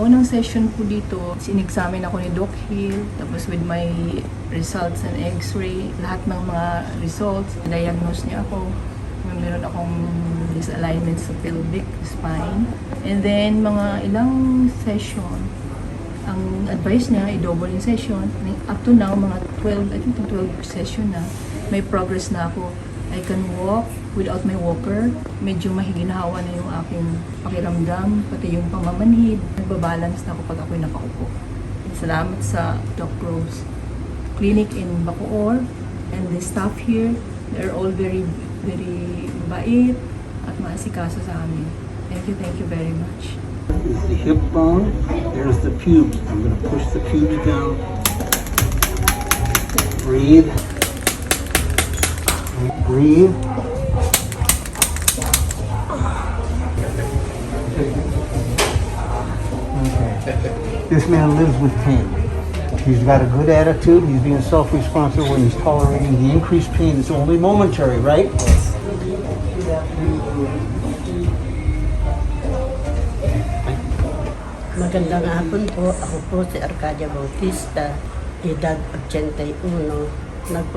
unang session po dito, sinexamine ako ni Doc Hill, tapos with my results and x-ray, lahat ng mga results, diagnose niya ako. Meron akong disalignment sa pelvic spine. And then, mga ilang session, ang advice niya, i-double yung session. Up to now, mga 12, I think 12 session na, may progress na ako. I can walk without my walker. Medyo mahiginahawa na yung aking pakiramdam, pati yung pamamanhid. Nagbabalance na ako pag ako'y nakaupo. Salamat sa Doc Robes Clinic in Bacoor and the staff here. They're all very bait at maasikaso sa amin. Thank you very much. Is the hip bone. There's the pubes. I'm going to push the pubes down. Breathe. Breathe. Okay. This man lives with pain. He's got a good attitude. He's being self-responsible and he's tolerating the increased pain. It's only momentary, right? Magandang hapon po. Ako po si Arcadia Bautista, edad 81.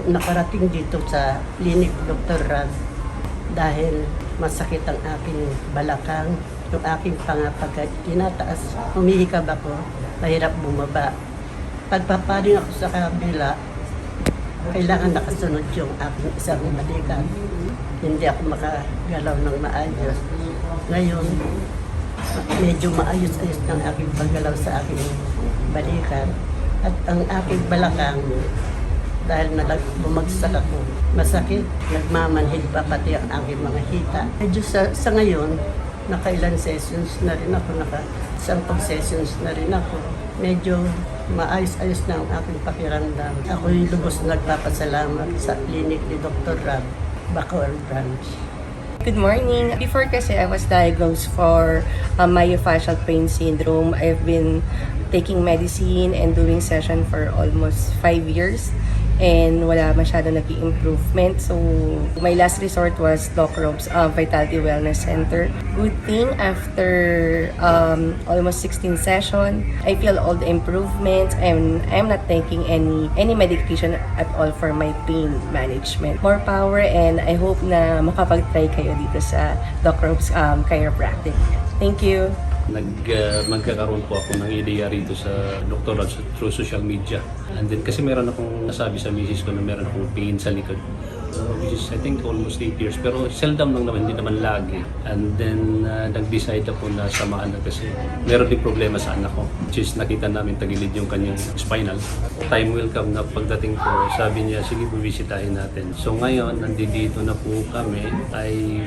Nakarating dito sa Clinic Dr. Rab dahil masakit ang aking balakang, yung aking pangapag tinataas. Humihikab ako, mahirap bumaba. Pagpapaling ako sa kabila, kailangan nakasunod yung aking isang balikan. Hindi ako makagalaw ng maayos. Ngayon, medyo maayos-ayos ng aking paggalaw sa aking balikan. At ang aking balakang, dahil bumagsak ako, masakit, nagmamanhid pa pati ang aking mga hita. Medyo sa ngayon, nakailan sessions na rin ako, naka-10 sessions na rin ako. Medyo maayos-ayos na ang aking pakiramdam. Ako yung lubos nagpapasalamat sa clinic ni Dr. Rab, Bacoor Branch. Good morning. Before kasi I was diagnosed for myofascial pain syndrome. I've been taking medicine and doing session for almost 5 years and wala masyado naging improvement. So my last resort was Doc Robes Vitality Wellness Center. Good thing after almost 16 session, I feel all the improvements and I'm not taking any medication at all for my pain management. More power and I hope na makapag-try kayo dito sa Doc Robes Chiropractic. Thank you. Magkakaroon po ako ng ideya rito sa Dr. Rab through social media. And then kasi meron akong nasabi sa misis ko na meron akong pain sa likod. Which is I think almost 8 years. Pero seldom lang naman, hindi naman lagi. And then nag-decide ako na samahan na kasi meron din problema sa anak ko. Which is nakita namin tagilid yung kanyang spinal. Time will come na pagdating ko, sabi niya, sige bibisitahin natin. So ngayon, nandito na po kami, I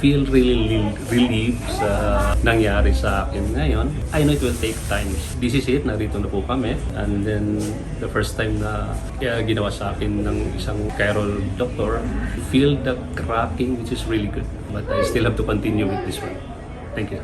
feel really relieved sa nangyari sa akin ngayon. I know it will take time. This is it, narito na po kami. And then, the first time na ginawa sa akin ng isang chiro doctor, feel the cracking which is really good. But I still have to continue with this one. Thank you.